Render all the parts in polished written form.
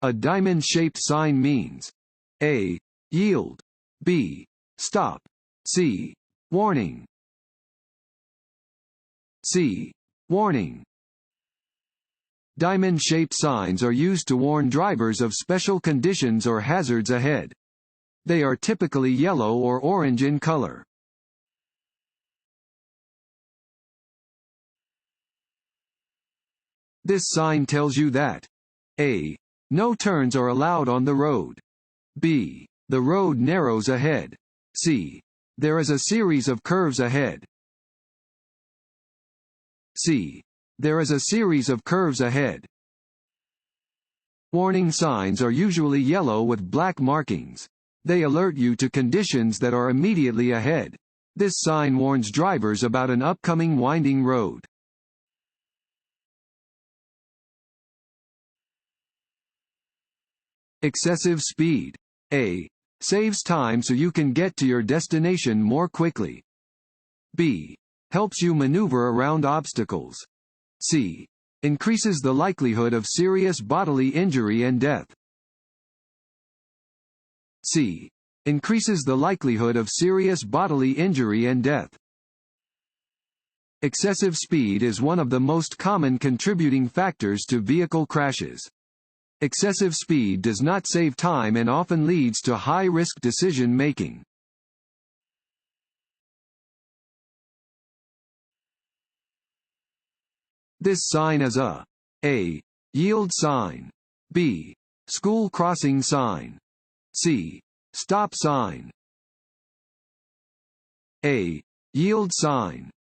A diamond-shaped sign means A. Yield. B. Stop. C. Warning. C. Warning. Diamond-shaped signs are used to warn drivers of special conditions or hazards ahead. They are typically yellow or orange in color. This sign tells you that A. No turns are allowed on the road. B. The road narrows ahead. C. There is a series of curves ahead. C. There is a series of curves ahead. Warning signs are usually yellow with black markings. They alert you to conditions that are immediately ahead. This sign warns drivers about an upcoming winding road. Excessive speed. A. Saves time so you can get to your destination more quickly. B. Helps you maneuver around obstacles. C. Increases the likelihood of serious bodily injury and death. C. Increases the likelihood of serious bodily injury and death. Excessive speed is one of the most common contributing factors to vehicle crashes. Excessive speed does not save time and often leads to high-risk decision-making. This sign is a A. Yield sign. B. School crossing sign. C. Stop sign. A. Yield sign.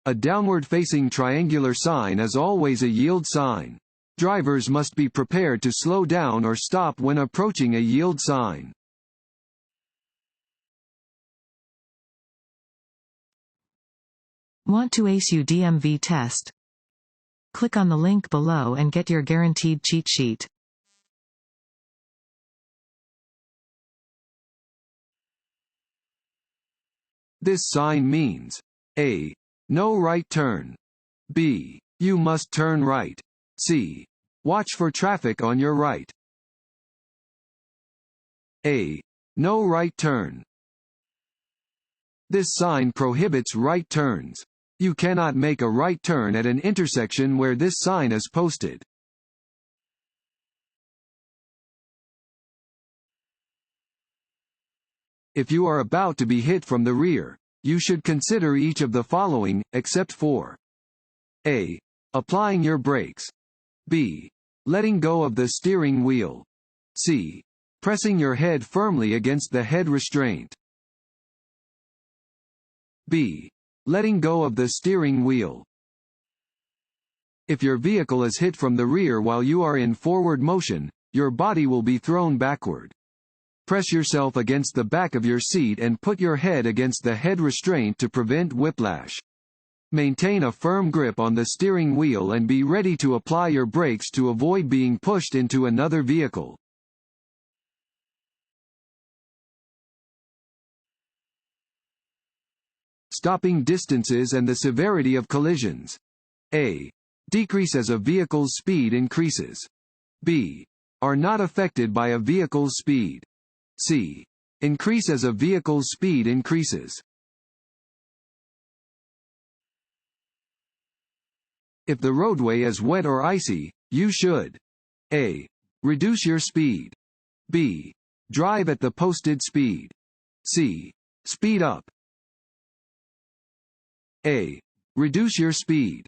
A downward-facing triangular sign is always a yield sign. Drivers must be prepared to slow down or stop when approaching a yield sign. Want to ace your DMV test? Click on the link below and get your guaranteed cheat sheet. This sign means A. No right turn. B. You must turn right. C. Watch for traffic on your right. A. No right turn. This sign prohibits right turns. You cannot make a right turn at an intersection where this sign is posted. If you are about to be hit from the rear, you should consider each of the following, except for A. Applying your brakes. B. Letting go of the steering wheel. C. Pressing your head firmly against the head restraint. B. Letting go of the steering wheel. If your vehicle is hit from the rear while you are in forward motion, your body will be thrown backward. Press yourself against the back of your seat and put your head against the head restraint to prevent whiplash. Maintain a firm grip on the steering wheel and be ready to apply your brakes to avoid being pushed into another vehicle. Stopping distances and the severity of collisions. A. Decrease as a vehicle's speed increases. B. Are not affected by a vehicle's speed. C. Increase as a vehicle's speed increases. If the roadway is wet or icy, you should A. Reduce your speed. B. Drive at the posted speed. C. Speed up. A. Reduce your speed.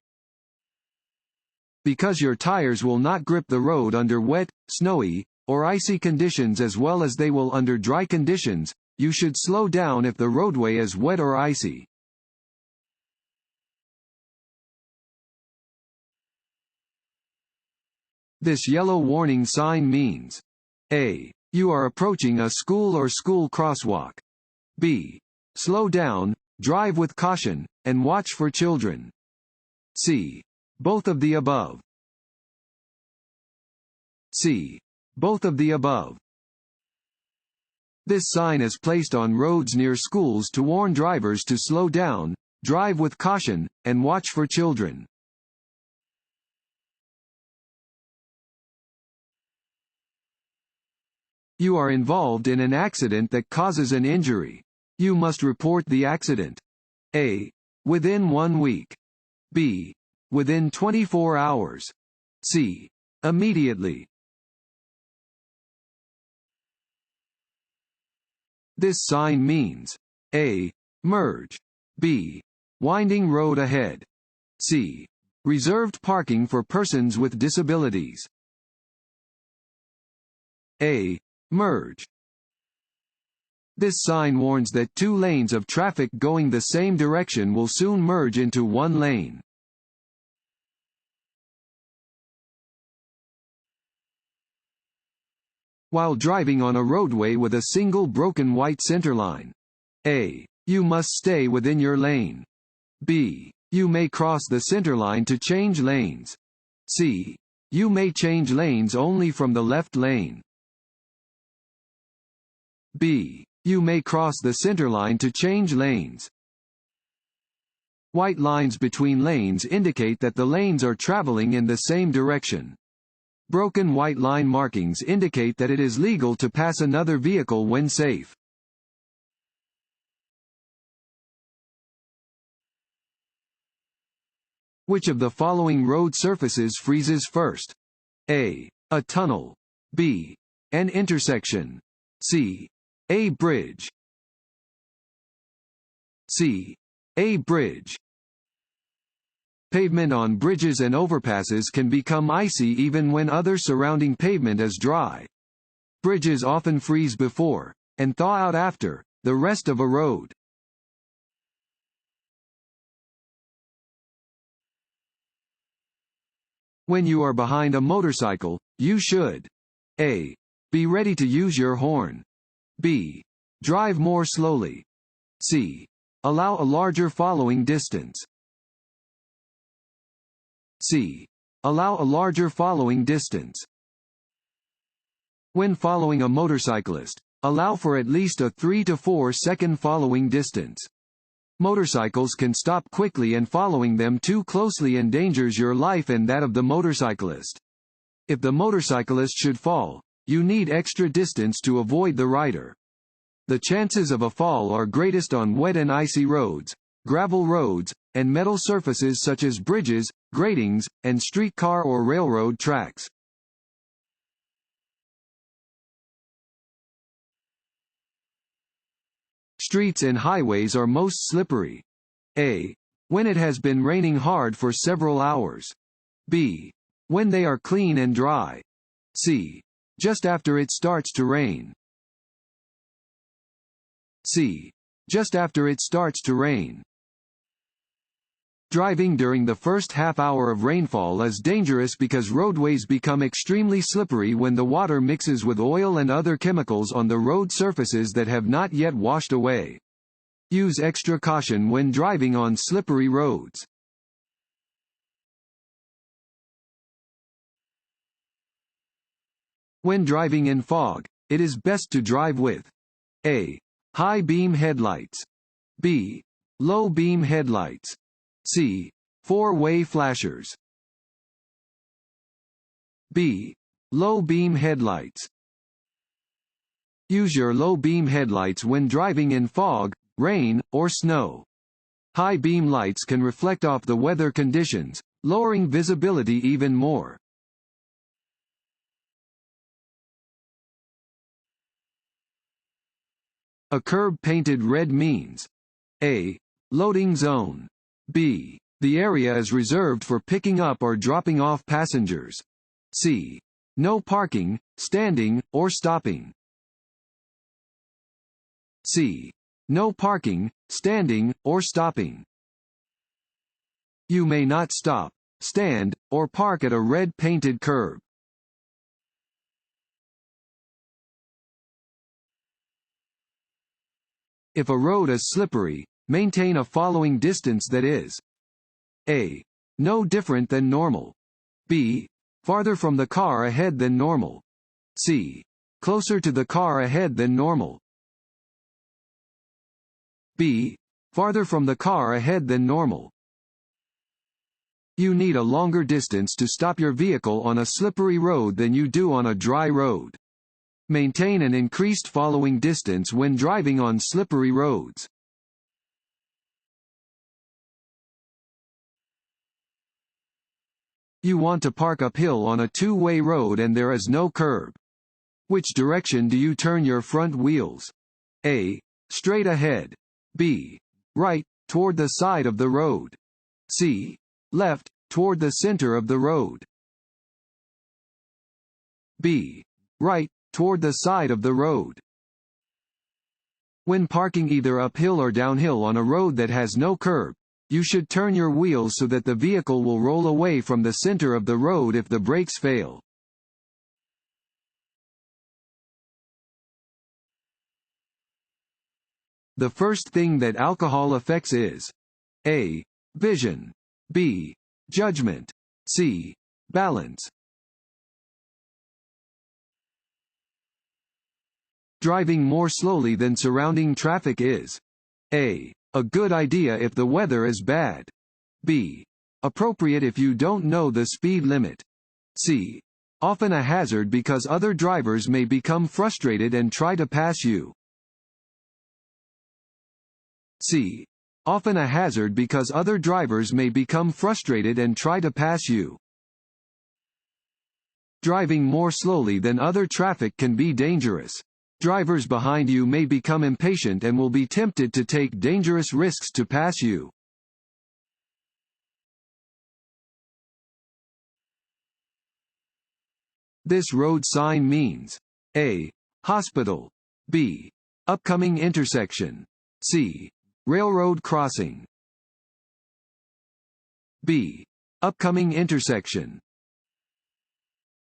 Because your tires will not grip the road under wet, snowy, or icy conditions as well as they will under dry conditions, you should slow down if the roadway is wet or icy. This yellow warning sign means A. You are approaching a school or school crosswalk. B. Slow down, drive with caution, and watch for children. C. Both of the above. C. Both of the above. This sign is placed on roads near schools to warn drivers to slow down, drive with caution, and watch for children. You are involved in an accident that causes an injury. You must report the accident. A. Within 1 week. B. Within 24 hours. C. Immediately. This sign means A. Merge. B. Winding road ahead. C. Reserved parking for persons with disabilities. A. Merge. This sign warns that 2 lanes of traffic going the same direction will soon merge into 1 lane. While driving on a roadway with a single broken white centerline. A. You must stay within your lane. B. You may cross the centerline to change lanes. C. You may change lanes only from the left lane. B. You may cross the centerline to change lanes. White lines between lanes indicate that the lanes are traveling in the same direction. Broken white line markings indicate that it is legal to pass another vehicle when safe. Which of the following road surfaces freezes first? A. A tunnel. B. An intersection. C. A bridge. C. A bridge. Pavement on bridges and overpasses can become icy even when other surrounding pavement is dry. Bridges often freeze before, and thaw out after, the rest of a road. When you are behind a motorcycle, you should A. Be ready to use your horn. B. Drive more slowly. C. Allow a larger following distance. C. Allow a larger following distance. When following a motorcyclist, allow for at least a 3 to 4 second following distance. Motorcycles can stop quickly and following them too closely endangers your life and that of the motorcyclist. If the motorcyclist should fall, you need extra distance to avoid the rider. The chances of a fall are greatest on wet and icy roads, gravel roads, and metal surfaces such as bridges, gratings, and streetcar or railroad tracks. Streets and highways are most slippery. A. When it has been raining hard for several hours. B. When they are clean and dry. C. Just after it starts to rain. C. Just after it starts to rain. Driving during the first half hour of rainfall is dangerous because roadways become extremely slippery when the water mixes with oil and other chemicals on the road surfaces that have not yet washed away. Use extra caution when driving on slippery roads. When driving in fog, it is best to drive with A. High beam headlights. B. Low beam headlights. C. Four-way flashers. B. Low beam headlights. Use your low beam headlights when driving in fog, rain, or snow. High beam lights can reflect off the weather conditions, lowering visibility even more. A curb painted red means A. Loading zone. B. The area is reserved for picking up or dropping off passengers. C. No parking, standing, or stopping. C. No parking, standing, or stopping. You may not stop, stand, or park at a red painted curb. If a road is slippery, maintain a following distance that is A. No different than normal. B. Farther from the car ahead than normal. C. Closer to the car ahead than normal. B. Farther from the car ahead than normal. You need a longer distance to stop your vehicle on a slippery road than you do on a dry road. Maintain an increased following distance when driving on slippery roads. You want to park uphill on a two-way road and there is no curb. Which direction do you turn your front wheels? A. Straight ahead. B. Right, toward the side of the road. C. Left, toward the center of the road. B. Right, toward the side of the road. When parking either uphill or downhill on a road that has no curb, you should turn your wheels so that the vehicle will roll away from the center of the road if the brakes fail. The first thing that alcohol affects is A. Vision. B. Judgment. C. Balance. Driving more slowly than surrounding traffic is A. A good idea if the weather is bad. B. Appropriate if you don't know the speed limit. C. Often a hazard because other drivers may become frustrated and try to pass you. C. Often a hazard because other drivers may become frustrated and try to pass you. Driving more slowly than other traffic can be dangerous. Drivers behind you may become impatient and will be tempted to take dangerous risks to pass you. This road sign means A. Hospital. B. Upcoming intersection. C. Railroad crossing. B. Upcoming intersection.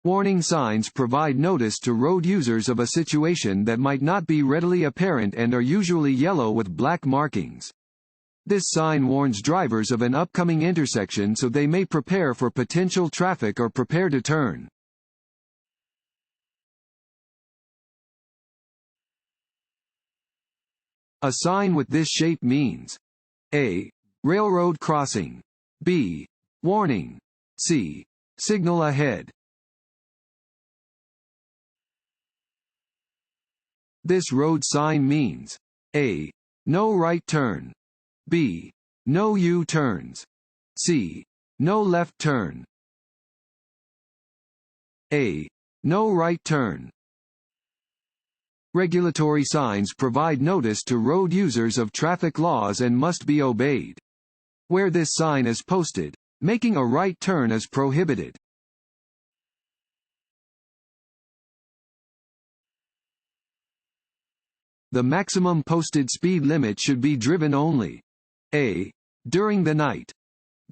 Warning signs provide notice to road users of a situation that might not be readily apparent and are usually yellow with black markings. This sign warns drivers of an upcoming intersection so they may prepare for potential traffic or prepare to turn. A sign with this shape means A. Railroad crossing. B. Warning. C. Signal ahead. This road sign means A. No right turn. B. No U-turns. C. No left turn. A. No right turn. Regulatory signs provide notice to road users of traffic laws and must be obeyed. Where this sign is posted, making a right turn is prohibited. The maximum posted speed limit should be driven only A. During the night.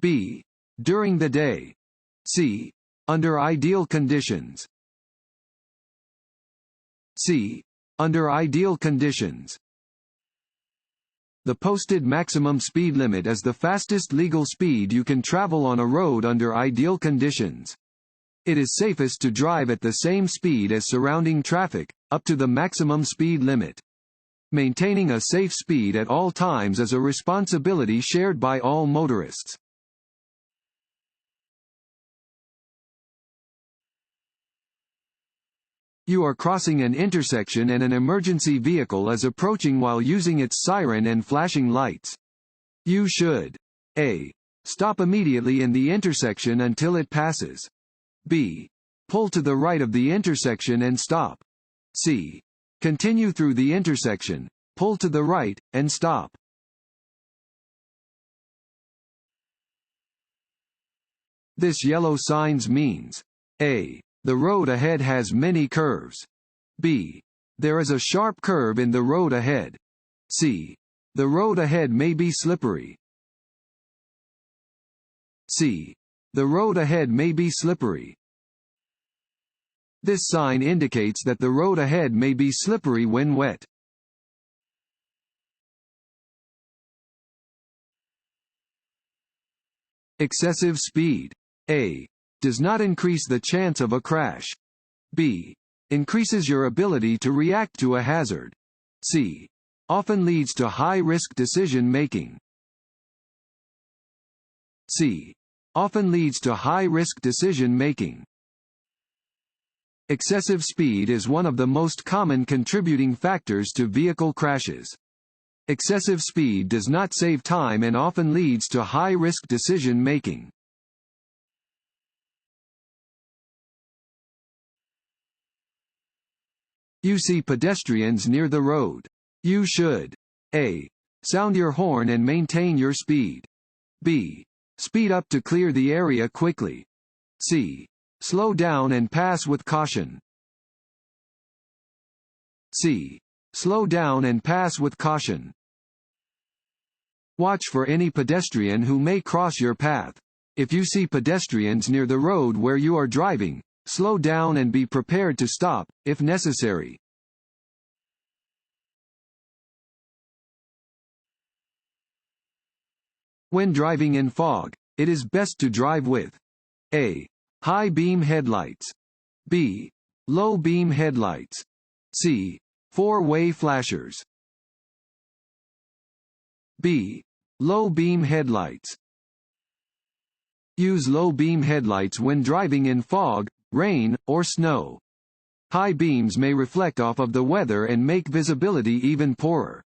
B. During the day. C. Under ideal conditions. C. Under ideal conditions. The posted maximum speed limit is the fastest legal speed you can travel on a road under ideal conditions. It is safest to drive at the same speed as surrounding traffic, up to the maximum speed limit. Maintaining a safe speed at all times is a responsibility shared by all motorists. You are crossing an intersection and an emergency vehicle is approaching while using its siren and flashing lights. You should A. Stop immediately in the intersection until it passes. B. Pull to the right of the intersection and stop. C. Continue through the intersection, pull to the right, and stop. This yellow signs means A. The road ahead has many curves. B. There is a sharp curve in the road ahead. C. The road ahead may be slippery. C. The road ahead may be slippery. This sign indicates that the road ahead may be slippery when wet. Excessive speed. A. Does not increase the chance of a crash. B. Increases your ability to react to a hazard. C. Often leads to high-risk decision-making. C. Often leads to high-risk decision-making. Excessive speed is one of the most common contributing factors to vehicle crashes. Excessive speed does not save time and often leads to high-risk decision-making. You see pedestrians near the road. You should A. Sound your horn and maintain your speed. B. Speed up to clear the area quickly. C. Slow down and pass with caution. C. Slow down and pass with caution. Watch for any pedestrian who may cross your path. If you see pedestrians near the road where you are driving, slow down and be prepared to stop, if necessary. When driving in fog, it is best to drive with A. High beam headlights. B. Low beam headlights. C. Four-way flashers. B. Low beam headlights. Use low beam headlights when driving in fog, rain, or snow. High beams may reflect off of the weather and make visibility even poorer.